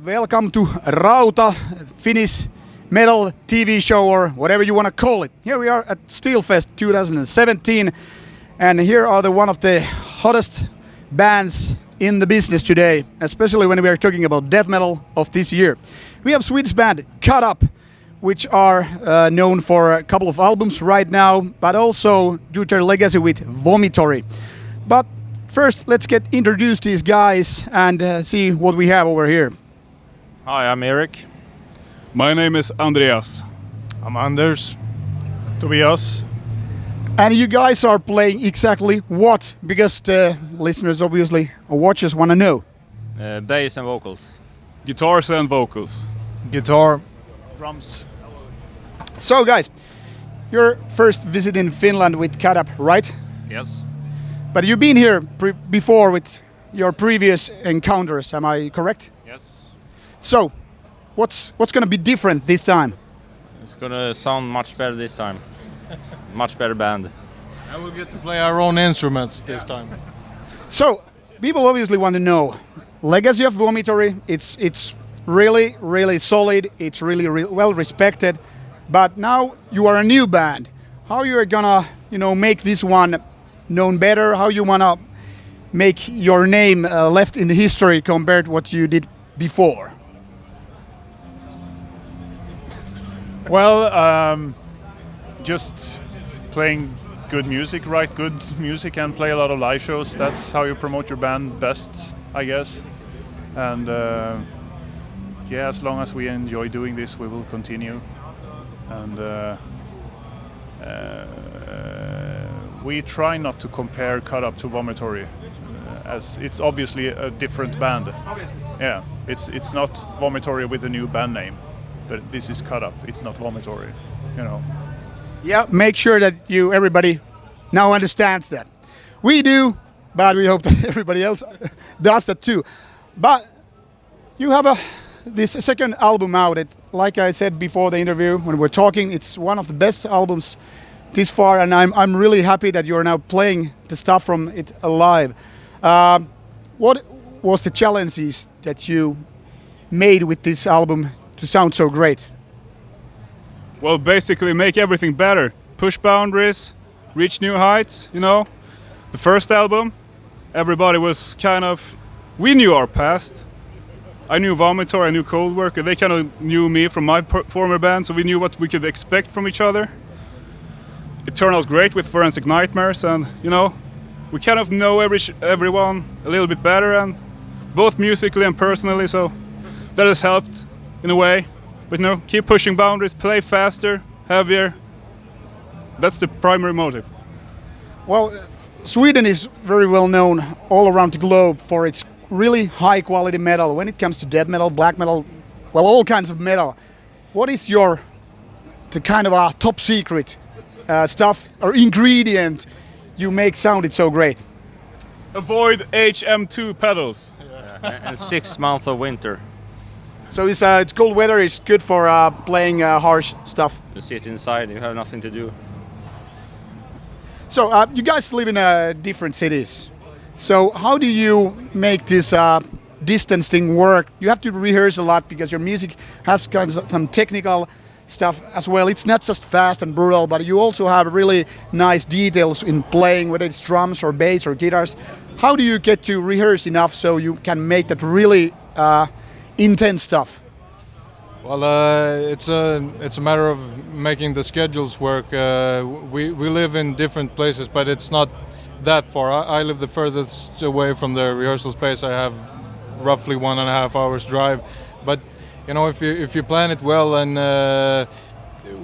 welcome to Rauta, Finnish metal TV show or whatever you want to call it. Here we are at Steelfest 2017 and here are one of the hottest bands in the business today, especially when we are talking about death metal of this year. We have Swedish band Cut Up, which are known for a couple of albums right now, but also due to their legacy with Vomitory. But first, let's get introduced to these guys and see what we have over here. Hi, I'm Eric. My name is Andreas. I'm Anders. Tobias. And you guys are playing exactly what? Because the listeners obviously or watchers want to know. Bass and vocals. Guitars and vocals. Guitar. Drums. So guys, your first visit in Finland with Cut Up, right? Yes. But you've been here before with your previous encounters, am I correct? Yes. So, what's going to be different this time? It's gonna sound much better this time. Much better band. And we'll get to play our own instruments this time. So, people obviously want to know, legacy of Vomitory, it's really solid, it's really well respected, but now you are a new band. How you are gonna, make this one known better? How you wanna make your name left in history compared to what you did before? Well, just playing good music, write good music and play a lot of live shows. That's how you promote your band best, I guess. And as long as we enjoy doing this, we will continue. And we try not to compare Cut Up to Vomitory, as it's obviously a different band. Obviously. Yeah, it's not Vomitory with a new band name, but this is Cut Up. It's not Vomitory, Yeah, make sure that everybody now understands that. We do, but we hope that everybody else does that too. But you have this second album out. Like I said before the interview, when we're talking, it's one of the best albums this far, and I'm really happy that you're now playing the stuff from it alive. What was the challenges that you made with this album to sound so great? Well, basically make everything better. Push boundaries, reach new heights, The first album, everybody was we knew our past. I knew Vomitory, I knew Cold Worker. They kind of knew me from my former band, so we knew what we could expect from each other. It turned out great with Forensic Nightmares, and we kind of know everyone a little bit better, and both musically and personally, so that has helped in a way. But keep pushing boundaries, play faster, heavier. That's the primary motive. Well, Sweden is very well known all around the globe for its really high quality metal. When it comes to death metal, black metal, well, all kinds of metal. What is the kind of top secret stuff or ingredient you make sound it so great? Avoid HM2 pedals. And 6 months of winter. So it's cold weather, it's good for playing harsh stuff. You sit inside, you have nothing to do. So you guys live in different cities. So how do you make this distance thing work? You have to rehearse a lot because your music has some technical stuff as well. It's not just fast and brutal, but you also have really nice details in playing, whether it's drums or bass or guitars. How do you get to rehearse enough so you can make that really intense stuff? Well, it's a matter of making the schedules work. We live in different places, but it's not that far. I live the furthest away from the rehearsal space. I have roughly 1.5 hours drive. But if you plan it well, and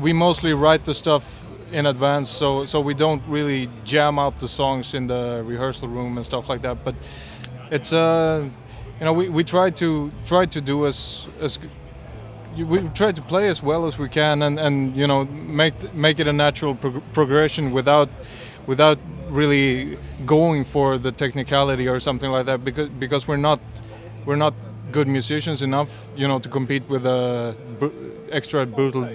we mostly write the stuff in advance, so we don't really jam out the songs in the rehearsal room and stuff like that. But it's we try to do we try to play as well as we can, and make it a natural progression without really going for the technicality or something like that, because we're not good musicians enough, to compete with extra brutal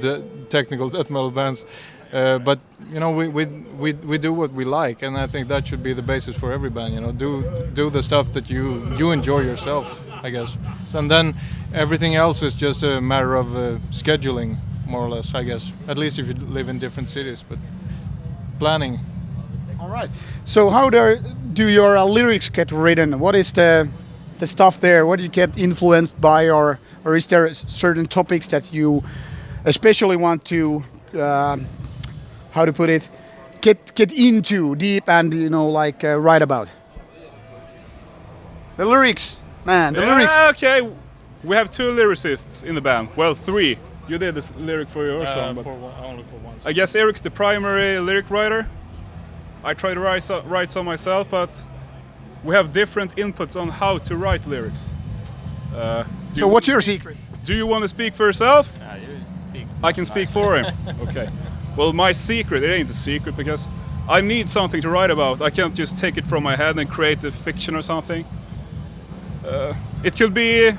technical death metal bands, But you know, we do what we like, and I think that should be the basis for every band. You know, do the stuff that you enjoy yourself, I guess. And then everything else is just a matter of scheduling, more or less, I guess. At least if you live in different cities, but planning. All right. So how do your lyrics get written? What is the stuff there? What do you get influenced by, or is there certain topics that you especially want to how to put it, get into deep and like write about? The lyrics, man. The lyrics. Okay, we have 2 lyricists in the band. Well, 3. You did this lyric for your song, but Only for one. I guess Eric's the primary lyric writer. I try to write some myself, but we have different inputs on how to write lyrics. So what's your secret? Do you want to speak for yourself? You speak. I can speak for him. Okay. Well, my secret, it ain't a secret, because I need something to write about. I can't just take it from my head and create a fiction or something. It could be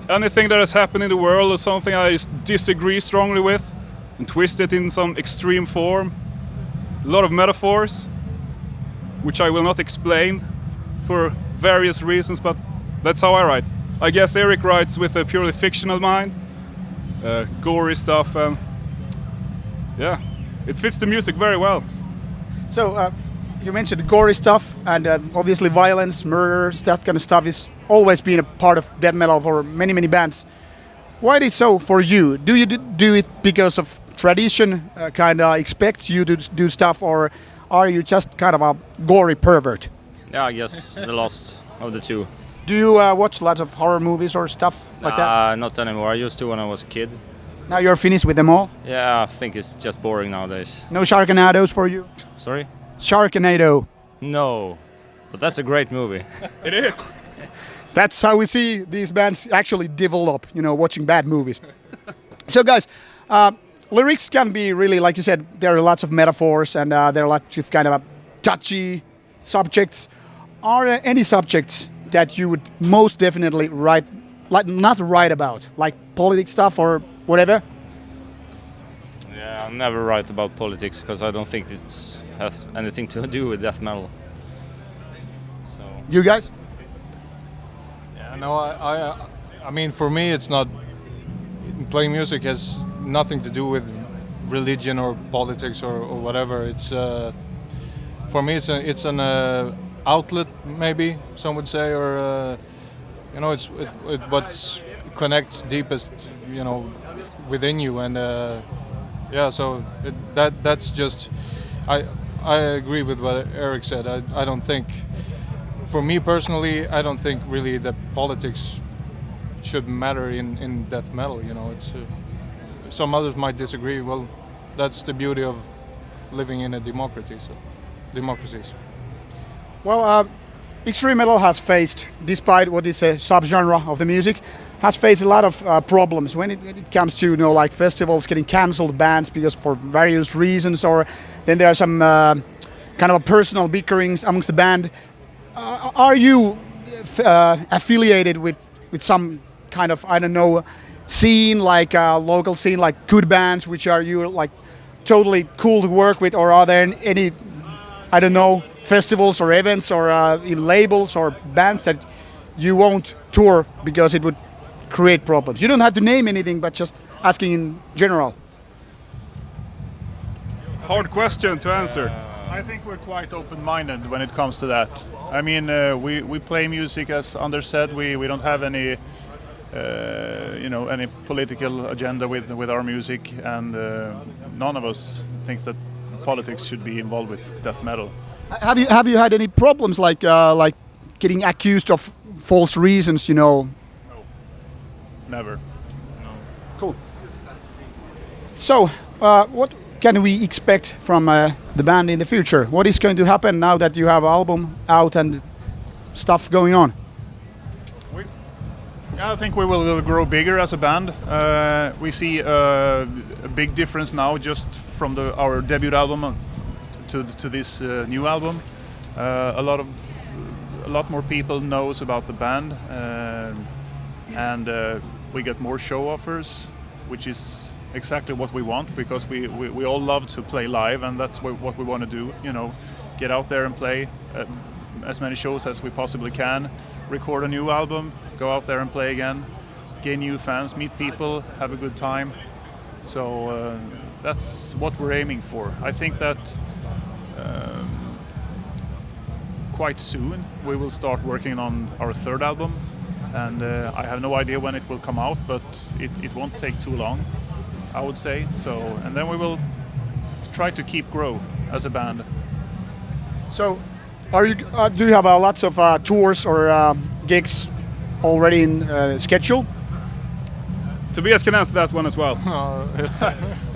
anything that has happened in the world or something I just disagree strongly with and twist it in some extreme form. A lot of metaphors, which I will not explain for various reasons, but that's how I write. I guess Eric writes with a purely fictional mind, gory stuff, and yeah, it fits the music very well. So you mentioned gory stuff, and obviously violence, murders, that kind of stuff is always been a part of death metal for many bands. Why it is so for you? Do you do it because of tradition, kind of expects you to do stuff, or are you just kind of a gory pervert? Yeah, I guess the last of the 2. Do you watch lots of horror movies or stuff like that? Not anymore. I used to when I was a kid. Now you're finished with them all? Yeah, I think it's just boring nowadays. No Sharknadoes for you? Sorry? Sharknado. No, but that's a great movie. It is. That's how we see these bands actually develop, watching bad movies. So guys, lyrics can be really, like you said, there are lots of metaphors, and there are lots of kind of touchy subjects. Are there any subjects that you would most definitely not write about, like politics stuff or whatever? Yeah, I never write about politics because I don't think it has anything to do with death metal. So. You guys? Yeah, no, I mean, for me, it's not. Playing music has nothing to do with religion or politics or whatever. It's for me, it's an outlet, maybe some would say, or it's what connects deepest, within you, and yeah. So that's just. I agree with what Eric said. I don't think, for me personally, I don't think really that politics should matter in death metal. It's some others might disagree. Well, that's the beauty of living in a democracies. Well, extreme metal has faced, despite what is a subgenre of the music, has faced a lot of problems when it comes to like festivals getting cancelled, bands because for various reasons, or then there are some kind of personal bickerings amongst the band. Are you affiliated with some kind of, I don't know, scene, like a local scene, like good bands, which are you like totally cool to work with, or are there any, I don't know, festivals or events or labels or bands that you won't tour because it would create problems? You don't have to name anything, but just asking in general. Hard question to answer. I think we're quite open-minded when it comes to that. I mean, we play music, as Anders said. We don't have any, any political agenda with our music, and none of us thinks that politics should be involved with death metal. Have you had any problems like getting accused of false reasons? No, never. No. Cool. So, what can we expect from the band in the future? What is going to happen now that you have an album out and stuff going on? I think we will grow bigger as a band. We see a big difference now just from our debut album to this new album. A lot more people knows about the band, and we get more show offers, which is exactly what we want, because we all love to play live, and that's what we want to do. You know, get out there and play as many shows as we possibly can, record a new album, go out there and play again, gain new fans, meet people, have a good time. So that's what we're aiming for. I think that quite soon we will start working on our third album, and I have no idea when it will come out, but it won't take too long, I would say. So, and then we will try to keep grow as a band. So, do you have lots of tours or gigs already in schedule? Tobias can answer that one as well.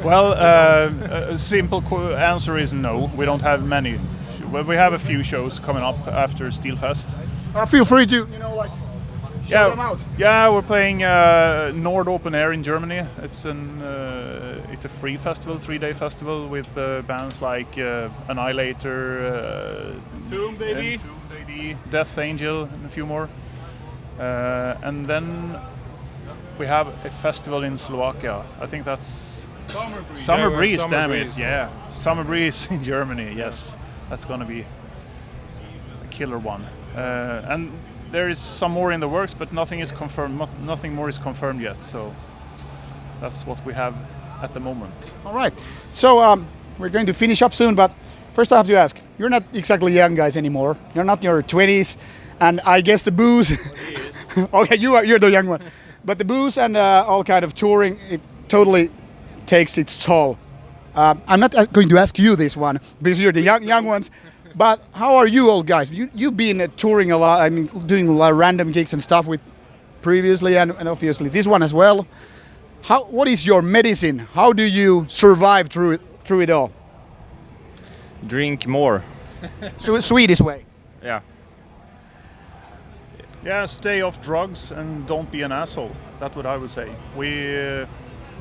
Well, a simple answer is no. We don't have many. Well, we have a few shows coming up after Steelfest. Feel free to, show them out. Yeah, we're playing Nord Open Air in Germany. It's a free festival, 3-day festival with bands like Annihilator, Tomb Lady, Death Angel, and a few more. And then we have a festival in Slovakia. I think that's Summer Breeze. Damn it! Yeah, Summer Breeze in Germany. Yes, that's gonna be a killer one. And there is some more in the works, but nothing is confirmed. Nothing more is confirmed yet. So that's what we have at the moment. All right. So we're going to finish up soon, but first I have to ask: you're not exactly young guys anymore. You're not in your 20s, and I guess the booze. Okay, you're the young one, but the booze and all kind of touring, it totally takes its toll. I'm not going to ask you this one because you're the young ones. But how are you old guys? You've been touring a lot. I mean, doing a lot of random gigs and stuff with previously, and obviously this one as well. What is your medicine? How do you survive through it all? Drink more. So Swedish way. Yeah. Yeah, stay off drugs and don't be an asshole. That's what I would say.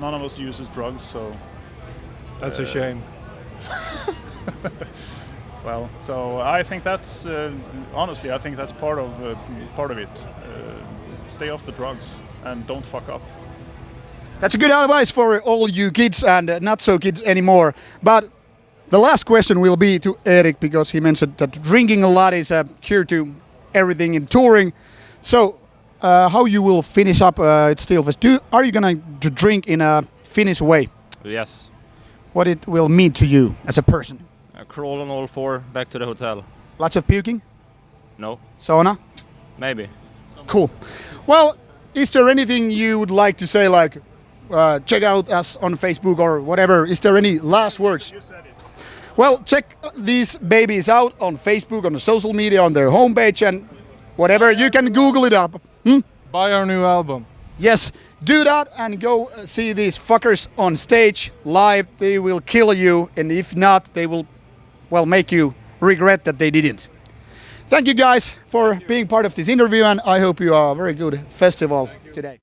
None of us uses drugs, so That's a shame. well, so I think that's honestly, I think that's part of it. Stay off the drugs and don't fuck up. That's a good advice for all you kids and not so kids anymore. But the last question will be to Erik, because he mentioned that drinking a lot is a cure to everything in touring. So how you will finish up at Steelfest? Are you going to drink in a Finnish way? Yes. What it will mean to you as a person? Crawl on all four back to the hotel. Lots of puking? No. Sauna? Maybe. Cool. Well, is there anything you would like to say, like check out us on Facebook or whatever? Is there any last words? You said it. Well, check these babies out on Facebook, on the social media, on their homepage, and whatever. You can Google it up. Buy our new album. Yes, do that and go see these fuckers on stage live. They will kill you, and if not, they will, well, make you regret that they didn't. Thank you guys for being part of this interview, and I hope you have a very good festival today.